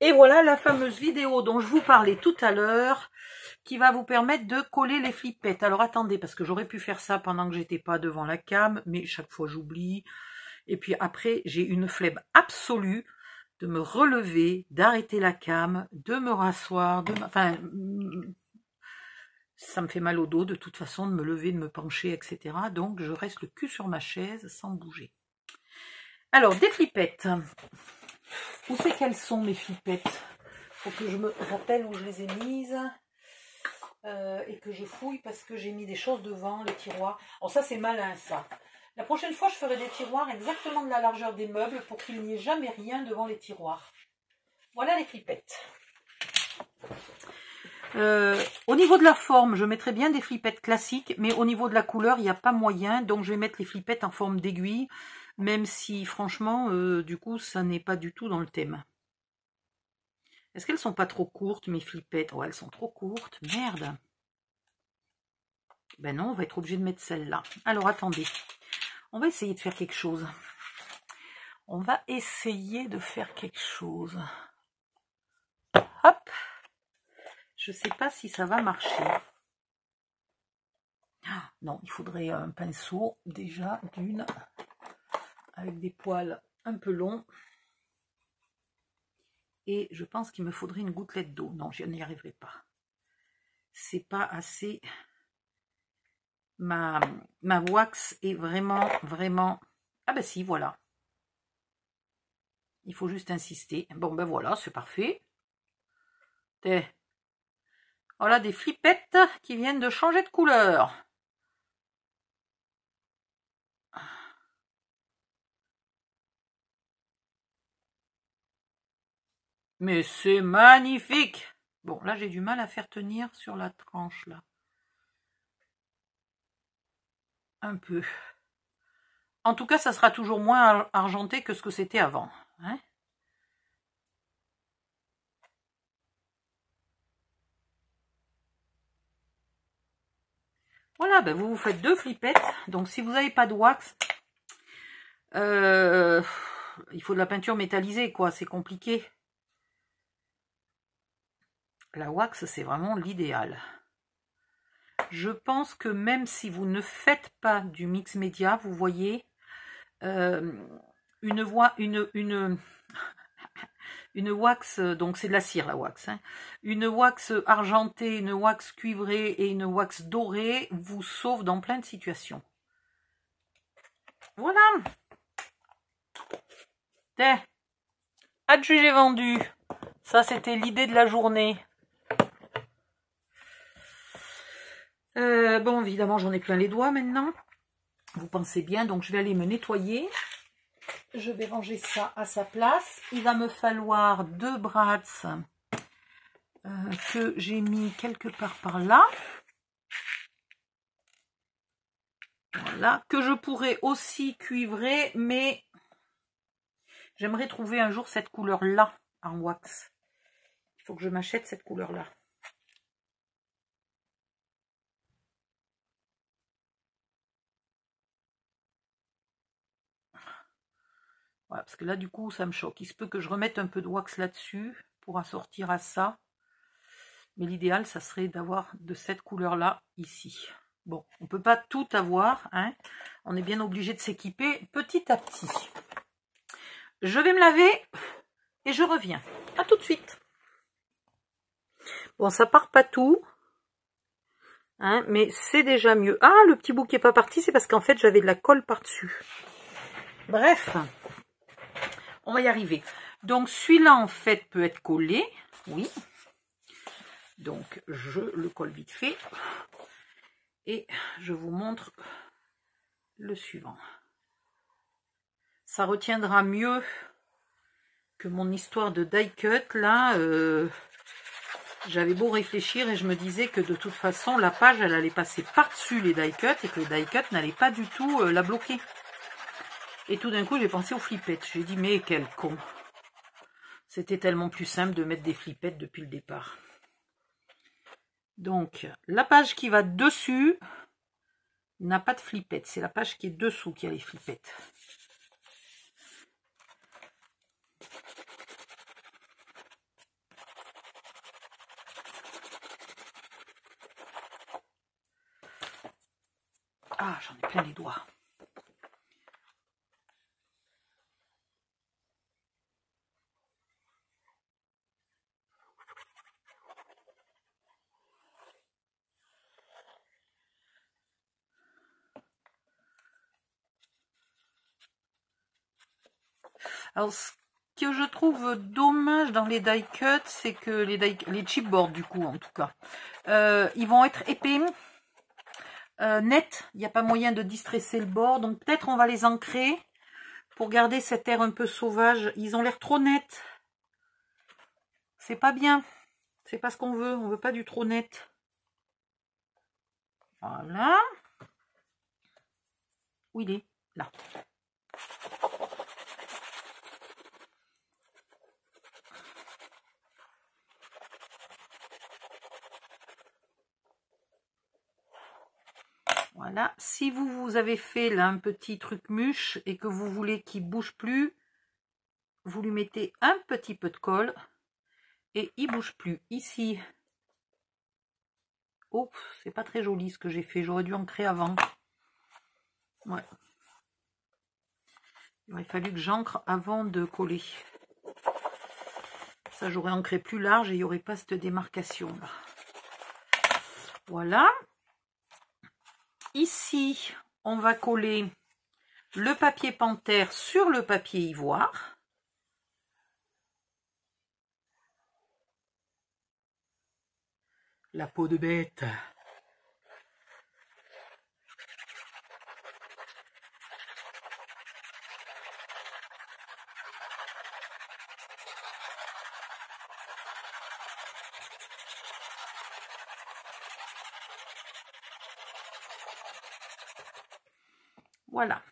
Et voilà la fameuse vidéo dont je vous parlais tout à l'heure, qui va vous permettre de coller les flippettes. Alors attendez, parce que j'aurais pu faire ça pendant que j'étais pas devant la cam, mais chaque fois j'oublie. Et puis après, j'ai une flemme absolue de me relever, d'arrêter la cam, de me rasseoir, enfin, ça me fait mal au dos de toute façon de me lever, de me pencher, etc. Donc je reste le cul sur ma chaise sans bouger. Alors, des flippettes. Où c'est qu'elles sont mes flippettes? Faut que je me rappelle où je les ai mises. Et que je fouille parce que j'ai mis des choses devant les tiroirs. Alors ça c'est malin ça. La prochaine fois je ferai des tiroirs exactement de la largeur des meubles pour qu'il n'y ait jamais rien devant les tiroirs. Voilà les flippettes. Au niveau de la forme, je mettrais bien des flippettes classiques, mais au niveau de la couleur, il n'y a pas moyen, donc je vais mettre les flippettes en forme d'aiguille, même si franchement, du coup, ça n'est pas du tout dans le thème. Est-ce qu'elles sont pas trop courtes, mes flippettes? Oh, elles sont trop courtes, merde. Ben non, on va être obligé de mettre celle-là. Alors, attendez. On va essayer de faire quelque chose. On va essayer de faire quelque chose. Hop. Je sais pas si ça va marcher. Ah, non, il faudrait un pinceau, déjà, d'une, avec des poils un peu longs. Et je pense qu'il me faudrait une gouttelette d'eau. Non, je n'y arriverai pas. C'est pas assez... Ma wax est vraiment... Ah ben si, voilà. Il faut juste insister. Bon, ben voilà, c'est parfait. Voilà des flippettes qui viennent de changer de couleur. Mais c'est magnifique! Bon, là, j'ai du mal à faire tenir sur la tranche, là. Un peu. En tout cas, ça sera toujours moins argenté que ce que c'était avant. Hein? Voilà, ben vous faites 2 flippettes. Donc, si vous n'avez pas de wax, il faut de la peinture métallisée, quoi. C'est compliqué. La wax, c'est vraiment l'idéal. Je pense que même si vous ne faites pas du mix média, vous voyez, une wax, donc c'est de la cire la wax, hein, une wax argentée, une wax cuivrée et une wax dorée vous sauve dans plein de situations. Voilà. Adjugé vendu. Ça c'était l'idée de la journée. Bon, évidemment, j'en ai plein les doigts maintenant. Vous pensez bien, donc je vais aller me nettoyer. Je vais ranger ça à sa place. Il va me falloir 2 brats que j'ai mis quelque part par là. Voilà, que je pourrais aussi cuivrer, mais j'aimerais trouver un jour cette couleur-là en wax. Il faut que je m'achète cette couleur-là. Voilà, parce que là, du coup, ça me choque. Il se peut que je remette un peu de wax là-dessus pour assortir à ça. Mais l'idéal, ça serait d'avoir de cette couleur-là ici. Bon, on ne peut pas tout avoir, hein. On est bien obligé de s'équiper petit à petit. Je vais me laver et je reviens. À tout de suite. Bon, ça part pas tout. Hein, mais c'est déjà mieux. Ah, le petit bout qui n'est pas parti, c'est parce qu'en fait, j'avais de la colle par-dessus. Bref, on va y arriver. Donc, celui-là, en fait, peut être collé. Oui. Donc, je le colle vite fait. Et je vous montre le suivant. Ça retiendra mieux que mon histoire de die cut. Là, j'avais beau réfléchir et je me disais que de toute façon, la page, elle allait passer par-dessus les die cut et que les die cut n'allaient pas du tout la bloquer. Et tout d'un coup, j'ai pensé aux flippettes. J'ai dit, mais quel con. C'était tellement plus simple de mettre des flippettes depuis le départ. Donc, la page qui va dessus n'a pas de flippettes. C'est la page qui est dessous qui a les flippettes. Ah, j'en ai plein les doigts. Alors, ce que je trouve dommage dans les die cuts, c'est que les chipboards, du coup, en tout cas, ils vont être épais, nets. Il n'y a pas moyen de distresser le bord. Donc, peut-être on va les ancrer pour garder cet air un peu sauvage. Ils ont l'air trop nets. C'est pas bien. C'est pas ce qu'on veut. On veut pas du trop net. Voilà. Où il est? Là. Voilà, si vous avez fait là un petit truc mûche et que vous voulez qu'il ne bouge plus, vous lui mettez un petit peu de colle et il ne bouge plus. Ici, oh, c'est pas très joli ce que j'ai fait, j'aurais dû ancrer avant. Ouais. Il aurait fallu que j'ancre avant de coller. Ça, j'aurais ancré plus large et il n'y aurait pas cette démarcation là. Voilà. Ici, on va coller le papier panthère sur le papier ivoire. La peau de bête. Voilà.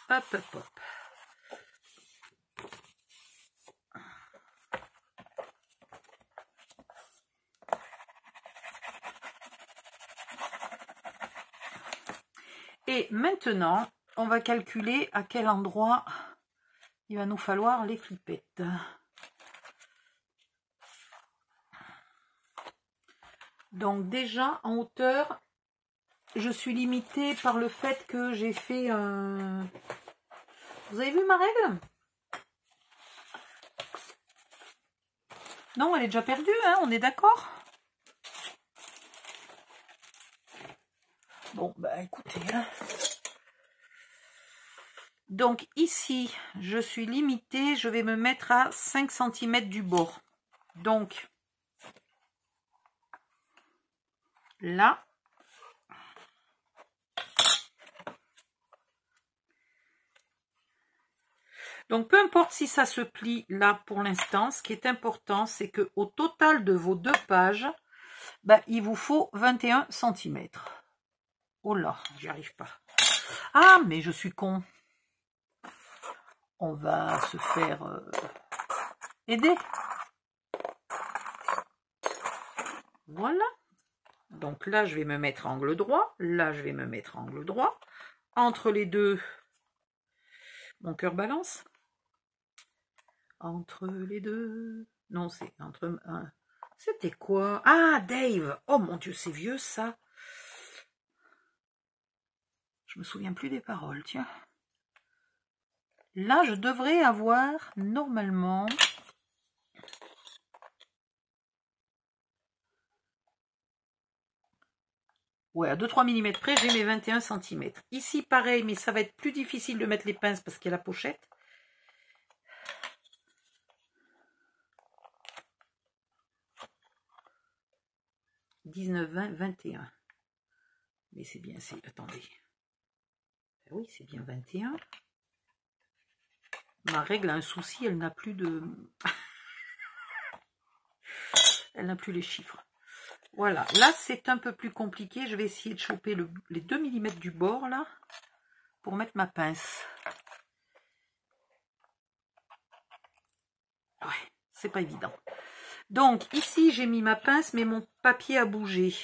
Hop, hop, hop. Et maintenant, on va calculer à quel endroit il va nous falloir les flippettes. Donc déjà, en hauteur, je suis limitée par le fait que j'ai fait un... Vous avez vu ma règle? Non, elle est déjà perdue, hein, on est d'accord? Bon, bah écoutez. Hein. Donc ici, je suis limitée, je vais me mettre à 5 cm du bord. Donc, là. Donc, peu importe si ça se plie là pour l'instant, ce qui est important, c'est qu'au total de vos deux pages, bah, il vous faut 21 cm. Oh là, j'y arrive pas. Ah, mais je suis con. On va se faire aider. Voilà. Donc là, je vais me mettre angle droit. Là, je vais me mettre angle droit. Entre les deux, mon cœur balance. Entre les deux. Non, c'est entre... C'était quoi? Ah, Dave. Oh mon Dieu, c'est vieux ça. Je me souviens plus des paroles, tiens. Là, je devrais avoir normalement... Ouais, à 2-3 mm près, j'ai mes 21 cm. Ici, pareil, mais ça va être plus difficile de mettre les pinces parce qu'il y a la pochette. « 19, 20, 21. » Mais c'est bien, c'est... Attendez. Oui, c'est bien 21. Ma règle a un souci, elle n'a plus de... elle n'a plus les chiffres. Voilà, là c'est un peu plus compliqué. Je vais essayer de choper les 2 mm du bord là pour mettre ma pince. Ouais, c'est pas évident. Donc ici j'ai mis ma pince, mais mon papier a bougé.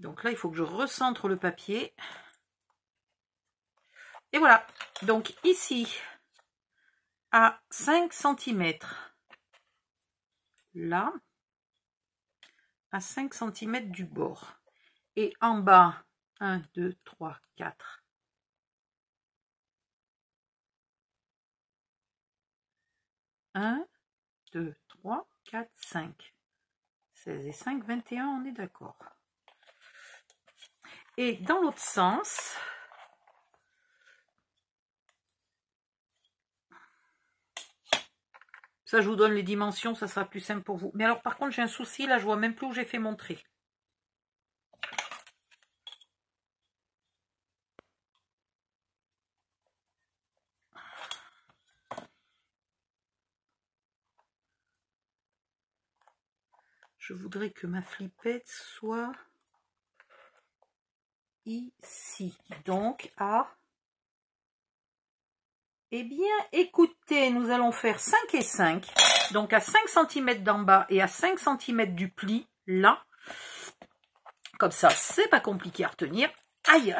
Donc là, il faut que je recentre le papier. Et voilà. Donc ici, à 5 cm, là, à 5 cm du bord. Et en bas, 1, 2, 3, 4. 1, 2, 3, 4, 5. 16 et 5, 21, on est d'accord. Et dans l'autre sens, ça je vous donne les dimensions, ça sera plus simple pour vous. Mais alors par contre j'ai un souci, là je vois même plus où j'ai fait mon trait. Je voudrais que ma flippette soit ici. Donc à... Eh bien, écoutez, nous allons faire 5 et 5. Donc à 5 cm d'en bas et à 5 cm du pli, là. Comme ça, c'est pas compliqué à retenir. Aïe!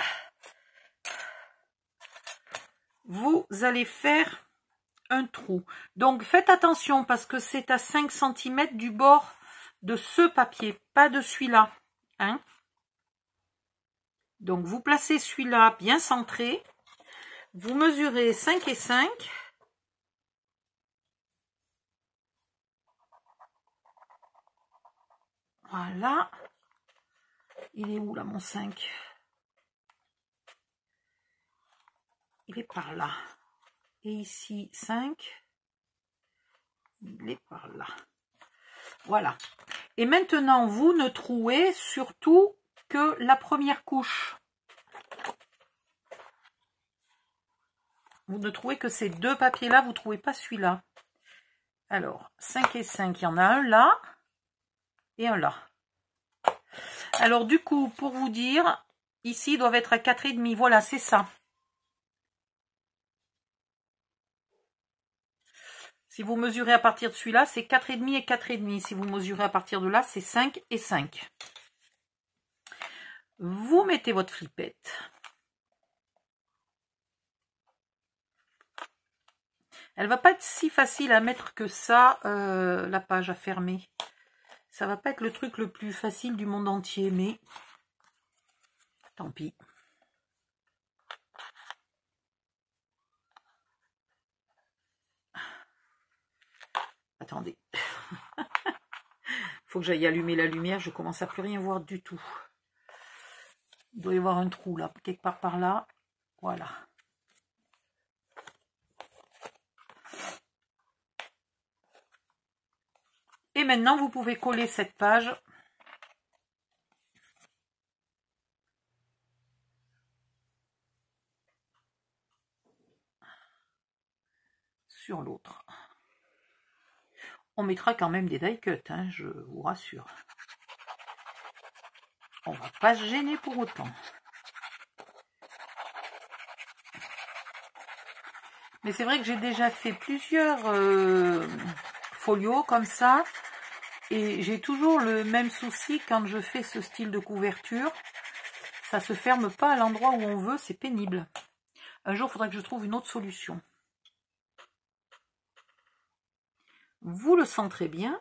Vous allez faire un trou. Donc faites attention parce que c'est à 5 cm du bord de ce papier, pas de celui-là. Hein? Donc vous placez celui-là bien centré. Vous mesurez 5 et 5. Voilà. Il est où là mon 5? Il est par là. Et ici 5. Il est par là. Voilà. Et maintenant, vous ne trouez surtout que la première couche. Vous ne trouvez que ces deux papiers-là, vous ne trouvez pas celui-là. Alors, 5 et 5, il y en a un là et un là. Alors, du coup, pour vous dire, ici, ils doivent être à 4,5. Voilà, c'est ça. Si vous mesurez à partir de celui-là, c'est 4,5 et 4,5. Si vous mesurez à partir de là, c'est 5 et 5. Vous mettez votre flippette. Elle va pas être si facile à mettre que ça, la page à fermer. Ça va pas être le truc le plus facile du monde entier, mais tant pis. Attendez. Faut que j'aille allumer la lumière, je commence à plus rien voir du tout. Il doit y avoir un trou là, quelque part par là. Voilà. Et maintenant, vous pouvez coller cette page sur l'autre. On mettra quand même des die cuts, hein, je vous rassure. On va pas se gêner pour autant. Mais c'est vrai que j'ai déjà fait plusieurs folios comme ça. Et j'ai toujours le même souci quand je fais ce style de couverture. Ça se ferme pas à l'endroit où on veut, c'est pénible. Un jour, il faudra que je trouve une autre solution. Vous le centrez bien.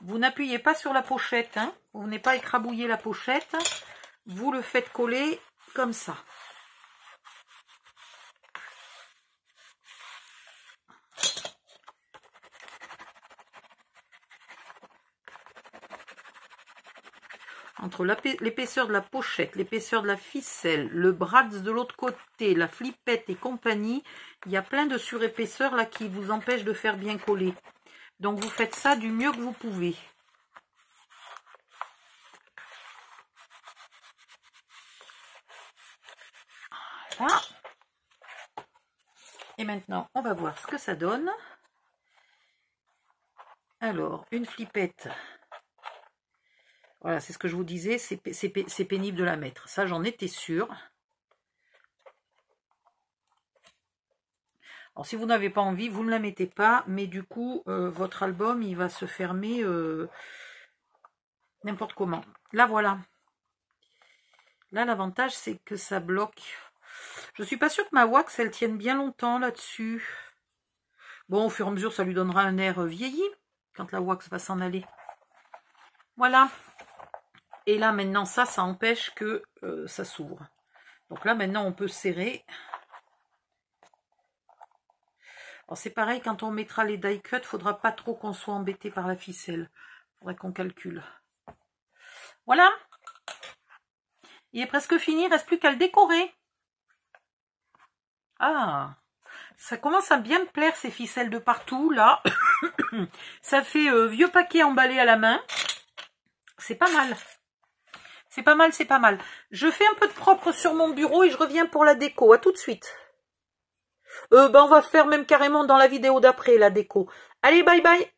Vous n'appuyez pas sur la pochette, hein. Vous venez pas écrabouiller la pochette. Vous le faites coller comme ça. Entre l'épaisseur de la pochette, l'épaisseur de la ficelle, le bratz de l'autre côté, la flippette et compagnie, il y a plein de surépaisseurs là qui vous empêchent de faire bien coller. Donc vous faites ça du mieux que vous pouvez. Voilà. Et maintenant, on va voir ce que ça donne. Alors, une flippette. Voilà, c'est ce que je vous disais, c'est pénible de la mettre. Ça, j'en étais sûre. Alors, si vous n'avez pas envie, vous ne la mettez pas. Mais du coup, votre album, il va se fermer n'importe comment. Là, voilà. Là, l'avantage, c'est que ça bloque. Je suis pas sûre que ma wax, elle tienne bien longtemps là-dessus. Bon, au fur et à mesure, ça lui donnera un air vieilli quand la wax va s'en aller. Voilà. Et là, maintenant, ça empêche que ça s'ouvre. Donc là, maintenant, on peut serrer. Alors, c'est pareil, quand on mettra les die cut, il ne faudra pas trop qu'on soit embêté par la ficelle. Il faudrait qu'on calcule. Voilà. Il est presque fini, il ne reste plus qu'à le décorer. Ah, ça commence à bien me plaire, ces ficelles de partout, là. Ça fait vieux paquet emballé à la main. C'est pas mal. C'est pas mal, c'est pas mal. Je fais un peu de propre sur mon bureau et je reviens pour la déco. À tout de suite. On va faire même carrément dans la vidéo d'après la déco. Allez, bye bye.